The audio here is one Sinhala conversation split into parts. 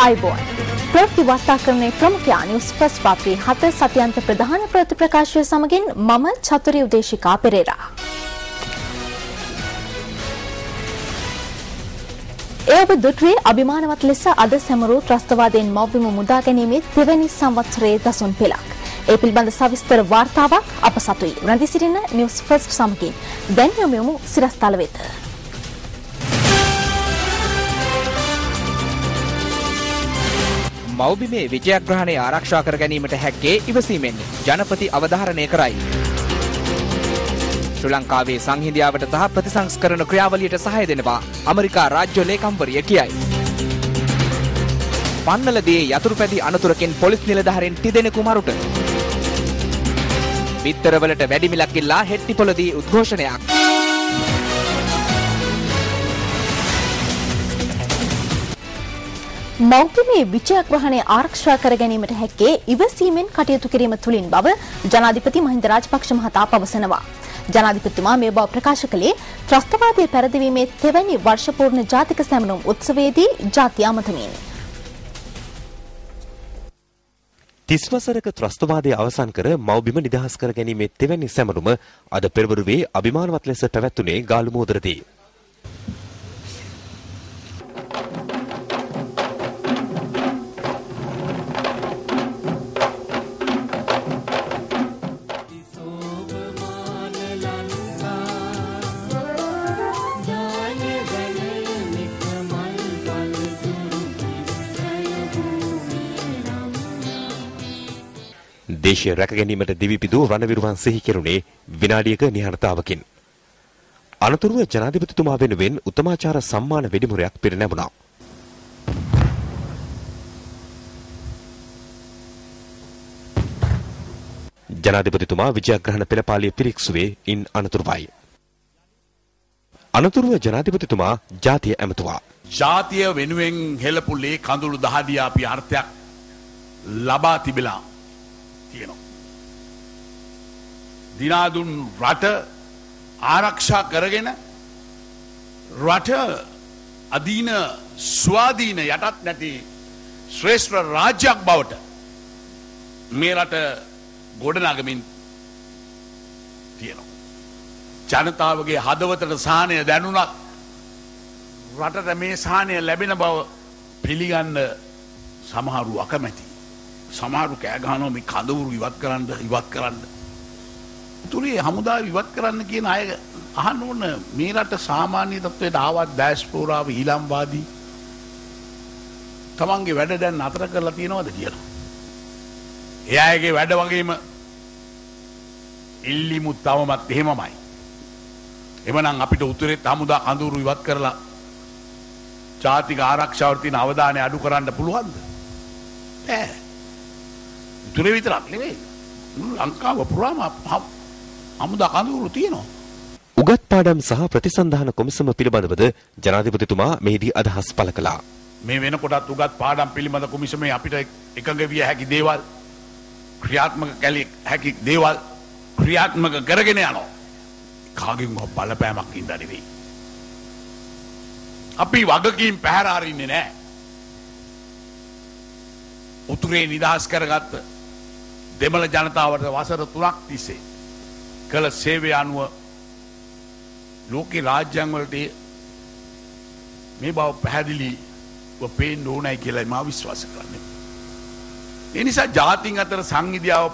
आइबोन प्रति वार्ताकरणे प्रमुख न्यूज़ फर्स्ट पात्री 7 सत्यांत प्रधान प्रति प्रकाशය සමගින් මම චතුරි උදේශිකා පෙරේරා. ඒ ඔබ දුටුවේ අභිමානවත් ලෙස අද සැමරූ ත්‍රස්තවාදයෙන් මව්බිම මුදා ගැනීමේ දෙවැනි සංවත්සරයේ දසුන් පෙළක්. ඒ පිළිබඳ සවිස්තර වාර්තාවක් අප සතුයි. රැඳී සිටින න්യൂസ് ෆර්ස්ට් සමගින් දැන් යමු සිරස්තල වෙත. මව්බිමේ විජයග්‍රහණය ආරක්ෂා කර ගැනීමට හැක්කේ ඉවසීමෙන් ජනපති අවධාරණය කරයි. ශ්‍රී ලංකාවේ සංහිඳියාවට සහ ප්‍රතිසංස්කරණ ක්‍රියාවලියට සහාය දෙනවා ඇමරිකා රාජ්‍ය ලේකම්වරිය කියයි. පන්නලදී යතුරුපැදි අනතුරකින් පොලිස් නිලධාරීන් තිදෙනෙකු මරුට. බිත්තරවලට වැඩි මිලක් ඉල්ලා හෙට්ටිපොළදී උද්ඝෝෂණයක්. මව්බිමේ විජයග්‍රහණය ආරක්ෂා කර ගැනීමට හැක්කේ ඉවසීමෙන් කටයුතු කිරීම තුලින් බව ජනාධිපති මහින්ද රාජපක්ෂ මහතා පවසනවා. ජනාධිපතිතුමා මේ බව ප්‍රකාශ කළේ ත්‍රස්තවාදයේ පැරදීමේ තෙවැනි වර්ෂ පූර්ණ ජාතික සැමරුම් උත්සවයේදී ජාතිය අමතමින් 30 වසරක ත්‍රස්තවාදය අවසන් කර මව්බිම නිදහස් කර ගැනීමේ තෙවැනි සැමරුම අද පෙරවරුවේ අභිමානවත් ලෙස පැවැත්වුණේ ගාලුමුවදරදී. දේශීය රැක ගැනීමට දිවිපිදූ රණවිරුවන් සිහි කෙරුණේ විනාඩියක නිහඬතාවකින්. අනතුරුව ජනාධිපතිතුමා වෙනුවෙන් උත්තමාචාර සම්මාන වෙඩිමුරයක් පිරිනැමුණා. ජනාධිපතිතුමා විජයග්‍රහණ පෙළපාලිය පිරික්සුවේ ඉන් අනතුරුවයි. අනතුරුව ජනාධිපතිතුමා ජාතිය ඇමතුවා. ජාතිය වෙනුවෙන් හෙළපු ලේ කඳුළු දහදිය අපි අර්ථයක් ලබා තිබෙලා දිනාදුන් රට ආරක්ෂා කරගෙන රට අදීන ස්වාධීන යටත් නැති ශ්‍රේෂ්ඨ රාජ්‍යයක් බවට මේ රට ගොඩනගමින් තියෙනවා. ජනතාවගේ හදවතට සහනය දැනුණත් රටට මේ සහනය ලැබෙන බව පිළිගන්න සමහරු අකමැති. සමහරු කෑ ගහනවා මේ කඳවුරු ඉවත් කරන්න. තුලේ හමුදාව ඉවත් කරන්න කියන අය අහන්න ඕන මේ රට සාමාන්‍ය තත්ත්වයට ආවත් ඩයස්පෝරාව ඊළම්වාදී තමන්ගේ වැඩ දැන් අතර කරලා තියෙනවද කියලා. ඒ අයගේ වැඩ වගේම ඉල්ලිමුත් තවමත් එහෙමමයි. එමනම් අපිට උතුරේ හමුදා කඳවුරු ඉවත් කරලා ජාතික ආරක්ෂාවට තියෙන අවධානය අඩු කරන්න පුළුවන්ද? බෑ. උතුරේ විතරක් නෙවෙයි. ලංකාව පුරාම හමුදා කඳවුරු තියෙනවා. උගත් පාඩම් සහ ප්‍රතිසන්ධාන කොමිසම පිළිබඳවද ජනාධිපතිතුමා මෙහිදී අදහස් පළ කළා. මේ වෙනකොටත් උගත් පාඩම් පිළිබඳ කොමිසමේ අපිට එකඟ විය හැකි දේවල් ක්‍රියාත්මක කළ හැකි දේවල් ක්‍රියාත්මක කරගෙන යනවා. කාගෙන්වත් බලපෑමක් ඉඳලා නෙවෙයි. අපි වගකීම් පැහැර අරින්නේ නැහැ. උතුරේ නිදහස් කරගත්ත දෙමළ ජනතාවට වසර 3ක් තිස්සේ කළ සේවය අනුව ලෝකේ රාජ්‍යයන් වලට මේ බව පැහැදිලිව පේන්න ඕනයි කියලා මම විශ්වාස කරන්නේ. ඒ නිසා ජාතීන් අතර සංහිඳියාව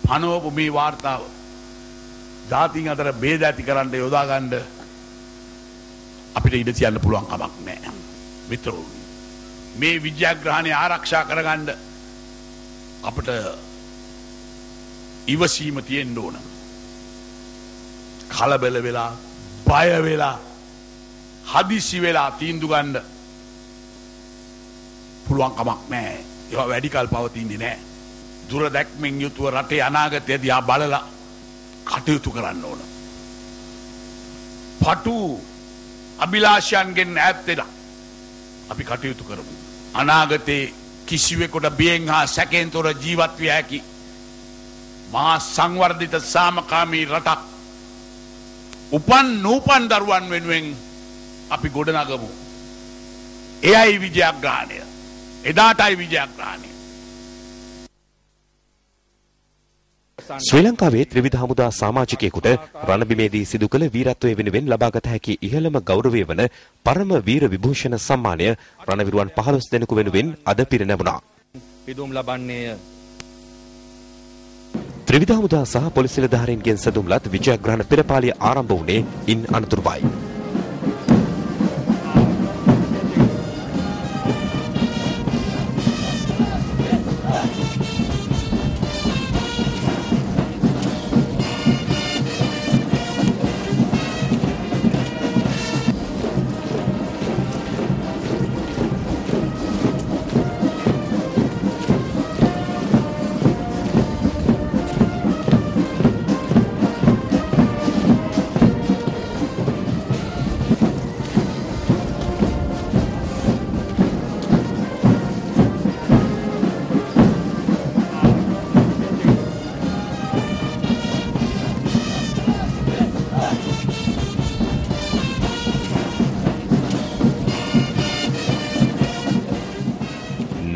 පනවපු මේ වාර්තාව ජාතීන් අතර ભેද ඇති කරන්න යොදා ගන්න අපිට ඉඩ තියන්න පුළුවන් කමක් නැහැ. මිත්‍රෝ මේ විජයග්‍රහණය ආරක්ෂා කරගන්න අපිට ඉවසීම තියෙන්න ඕන. කලබල වෙලා බය වෙලා හදිසි වෙලා තීන්දුව ගන්න පුළුවන් කමක් නැහැ. ඒවා වැඩි කල් පවතින්නේ නැහැ. දුර දැක්මෙන් යුතුව රටේ අනාගතය දිහා බලලා කටයුතු කරන්න ඕන. පටු අභිලාෂයන්ගෙන් ඈත් වෙලා අපි කටයුතු කරමු. අනාගතේ කිසිවෙකුට බියෙන් හා සැකෙන් තොර ජීවත් විය හැකි මහා සංවර්ධිත සාමකාමී රටක් නූපන් දරුවන් වෙනුවෙන් අපි ගොඩනගමු. එයයි විජයග්‍රහණය. එදාටයි විජයග්‍රහණය. ශ්‍රී ලංකාවේ ත්‍රිවිධ හමුදා සමාජිකයෙකුට රණබිමේදී සිදු කළ වීරත්වය වෙනුවෙන් ලබාගත හැකි ඉහළම ගෞරවය වන පරම වීර විභූෂණ සම්මානය රණවිරුවන් 15 දෙනෙකු වෙනුවෙන් අද පිරිනැමුණා. පිදුම් ලබන්නේය. ත්‍රිවිධ හමුදා සහ පොලිස් නිලධාරීන්ගෙන් සැදුම්ලත් විජයග්‍රහණ පෙරපාලිය ආරම්භ වුණේ ඉන් අනතුරුවයි.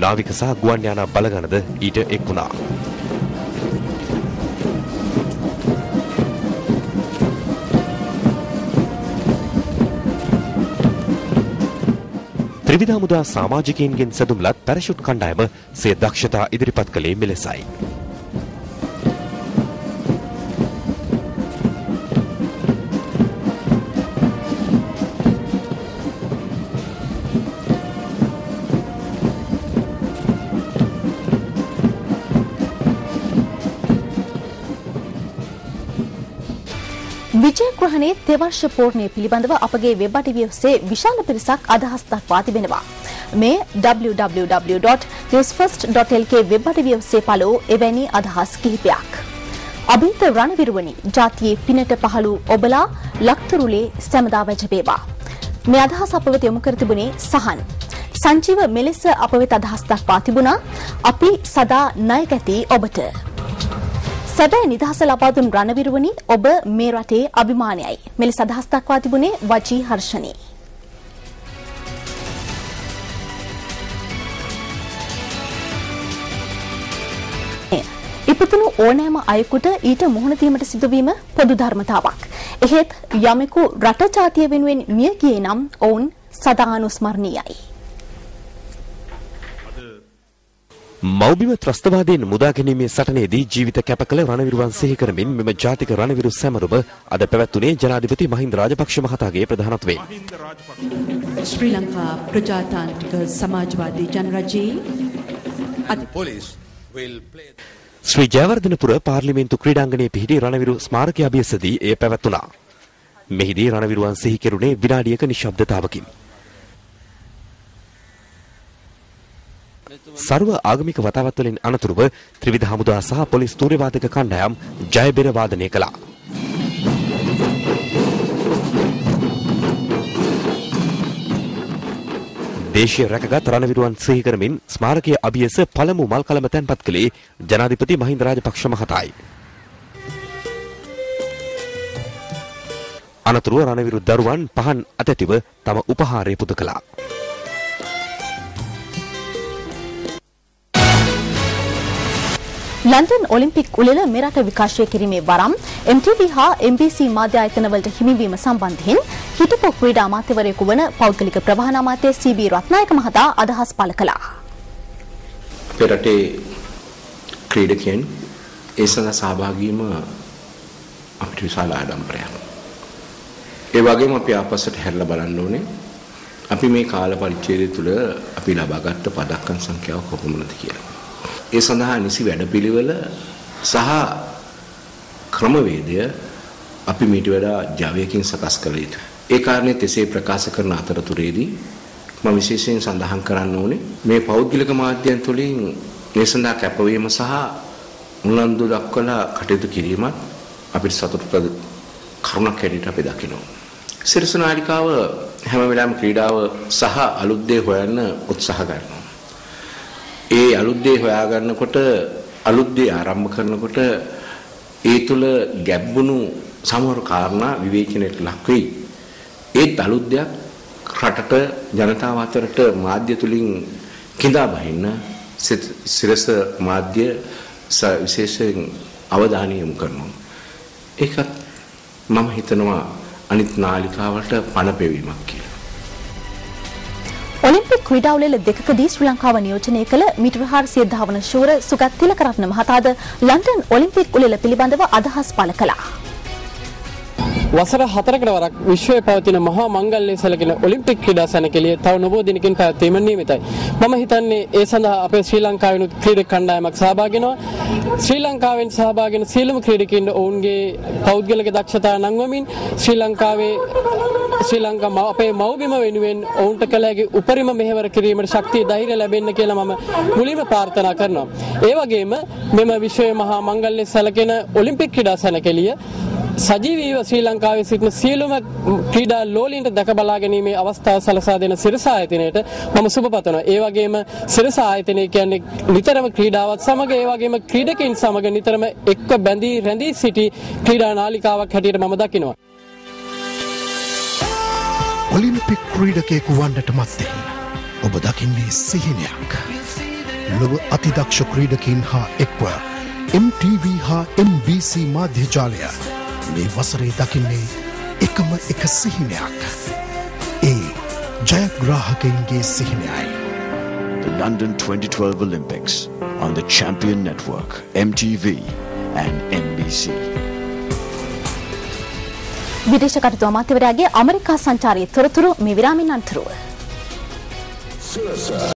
නාවික සහ ගුවන් යානා බලගණද ඊට එක් වුණා. ත්‍රිවිධ හමුදා සමාජිකයින්ගෙන් සැදුම්ලත් පැරෂුට් කණ්ඩායම සිය දක්ෂතා ඉදිරිපත් කළේ මෙලෙසයි. විජයග්‍රහණයේ තෙවර්ෂ පූර්ණය පිළිබඳව අපගේ වෙබ් අඩවිය ඔස්සේ විශාල පිරිසක් අදහස් දක්වා තිබෙනවා. මේ www.newsfirst.lk වෙබ් අඩවිය ඔස්සේ පළ වූ එවැනි අදහස් කිහිපයක්. අභිත රණවිරුවනි ජාතියේ පිනට පහළ වූ ඔබලා ලක්තරුලේ සැමදා වැජබේවා. මේ අදහස් අප වෙත යොමු කර තිබුණේ සහන්. සංජීව මෙලෙස අප වෙත අදහස් දක්වා තිබුණා. අපි සදා ණය ගැති ඔබට සැබෑ නිදහස ලබා දුන් රණවිරුවනි ඔබ මේ රටේ අභිමානයයි. මෙලෙස අදහස් දක්වා තිබුණේ වජී හර්ෂණී. ඉපතුණු ඕනෑම අයෙකුට ඊට මුහුණ දීමට සිදුවීම පොදු ධර්මතාවක්. එහෙත් යමෙකු රට ජාතිය වෙනුවෙන් මිය ගියේ නම් ඔවුන් සදා අනුස්මරණීයයි. මෞබිම ත්‍රස්තවාදයෙන් මුදා ගැනීමේ සටනේදී ජීවිත කැප කළ රණවිරුවන් සිහි කරමින් මෙම ජාතික රණවිරු සැමරුම අද පැවැත්වුණේ ජනාධිපති මහින්ද රාජපක්ෂ මහතාගේ ප්‍රධානත්වයෙන්. ශ්‍රී ලංකා ප්‍රජාතාන්ත්‍රික සමාජවාදී ජනරජයේ ශ්‍රී ජයවර්ධනපුර පාර්ලිමේන්තු ක්‍රීඩාංගණයේ පිහිටි රණවිරු ස්මාරක අභියසදී එය පැවැත්වුණා. මෙහිදී රණවිරුවන් සිහි කෙරුණේ විනාඩියක නිශ්ශබ්දතාවකින්. සර්ව ආගමික වතාවත් වලින් අනතුරුව ත්‍රිවිධ හමුදා සහ පොලිස් තූර්යවාදක කණ්ඩායම් ජයබෙර වාදනය කළා. දේශීය රැකගත් රණවිරුවන් සිහි කරමින් ස්මාරකයේ අභියස පළමු මල්කලම තැන්පත් කළේ ජනාධිපති මහින්ද රාජපක්ෂ මහතායි. අනතුරුව රණවිරු දරුවන් පහන් අතැතිව තම උපහාරය පුද කළා. ලන්ඩන් ඔලිම්පික් උළෙල මෙරට විකාශය කිරීමේ වරම් MTV හා MBC මාධ්‍ය ආයතනවලට හිමිවීම සම්බන්ධයෙන් හිටපු ක්‍රීඩා අමාත්‍යවරයෙකු වන පෞද්ගලික ප්‍රවාහන අමාත්‍ය CB රත්නායක මහතා අදහස් පළ කළා. අපේ රටේ ක්‍රීඩකයන් ඒ සඳහා සහභාගී වීම අපිට විශාල ආඩම්බරයක්. ඒ වගේම අපි ආපස්සට හැරිලා බලන්න ඕනේ. අපි මේ කාල පරිච්ඡේදය තුළ අපි ලබාගත් පදක්කම් සංඛ්‍යාව කොපමණද කියලා. ඒ සඳහා නිසි වැඩපිළිවෙල සහ ක්‍රමවේදය අපි මීට වඩා ජවයකින් සකස් කළ යුතුයි. ඒ කාරණේ තෙසේ ප්‍රකාශ කරන අතරතුරේදී මම විශේෂයෙන් සඳහන් කරන්න ඕනේ මේ පෞද්ගලික මාධ්‍යයන් තුළින් මේ සඳහා කැපවීම සහ උනන්දු දක්වලා කටයුතු කිරීමත් අපිට සතුටුපද කරුණක් හැටියට අපි දකිනවා. සිරස නාලිකාව හැම වෙලාවෙම ක්‍රීඩාව සහ අලුත් දේ හොයන්න උත්සාහ කරනවා. ඒ අලුත් දේ හොයාගන්නකොට අලුත් දේ ආරම්භ කරනකොට ඒ තුල ගැඹුණු සමහර කාරණා විවේචනයට ලක් වෙයි. ඒත් අලුත් දෙයක් රටට ජනතාව අතරට මාධ්‍ය තුලින් කිඳා බහින්න සිරස මාධ්‍ය විශේෂයෙන් අවධානය යොමු කරනවා. ඒකත් මම හිතනවා අනිත් නාලිකාවට පණ පෙවීමක් කියලා. ඔලිම්පික් ක්‍රීඩා උළෙල දෙකකදී ශ්‍රී ලංකාව නියෝජනය කළ මීටර 400 ධාවන ශූර සුගත් තිලකරත්න මහතාද ලන්ඩන් ඔලිම්පික් උළෙල පිළිබඳව අදහස් පළ කළා. වසර 4කට වරක් විශ්වයේ පවතින මහා මංගල්‍ය සැලකෙන ඔලිම්පික් ක්‍රීඩා සැනකෙළිය තව නොබෝ දිනකින් පැවැත්වීම නියමිතයි. මම හිතන්නේ ඒ සඳහා අපේ ශ්‍රී ලංකාවෙනුත් ක්‍රීඩක කණ්ඩායමක් සහභාගී වෙනවා. ශ්‍රී ලංකාවෙන් සහභාගී වෙන සියලුම ක්‍රීඩකයින්ට ඔවුන්ගේ පෞද්ගලික දක්ෂතා නංවමින් ශ්‍රී ලංකා අපේ මව්බිම වෙනුවෙන් ඔවුන්ට කළ හැකි උපරිම මෙහෙවර කිරීමට ශක්තිය ධෛර්යය ලැබෙන්න කියලා මම මුලින්ම ප්‍රාර්ථනා කරනවා. ඒ වගේම මෙම විශ්වයේ මහා මංගල්‍ය සැලකෙන ඔලිම්පික් ක්‍රීඩා සැනකෙළිය සජීවීව ශ්‍රී ලංකාවේ සිටින සියලුම ක්‍රීඩා ලෝලීන්ට දැක බලා ගැනීමේ අවස්ථාව සලසා දෙන සිරස ආයතනයට මම සුබ පතනවා. ඒ වගේම සිරස ආයතනය කියන්නේ නිතරම ක්‍රීඩාවත් සමග ඒ වගේම ක්‍රීඩකයන් සමග නිතරම එක්ව බැඳී රැඳී සිටි ක්‍රීඩා නාලිකාවක් හැටියට මම දකිනවා. ඔලිම්පික් ක්‍රීඩකයෙකු වන්නට මත්තෙන් ඔබ දකින්නේ සිහිනයක්. ලොව අතිදක්ෂ ක්‍රීඩකයින් හා එක්ව MTV හා MBC මාධ්‍ය ජාලය මේ වසරේ දකින්නේ එකම එක සිහිනයක්. ඒ ජයග්‍රාහකයින්ගේ සිහිනයයි. The London 2012 Olympics on the Champion Network, MTV and NBC. විදේශ කටයුතු අමාත්‍යවරයාගේ ඇමරිකා සංචාරයේ තොරතුරු මේ විරාමෙන් අනතුරුව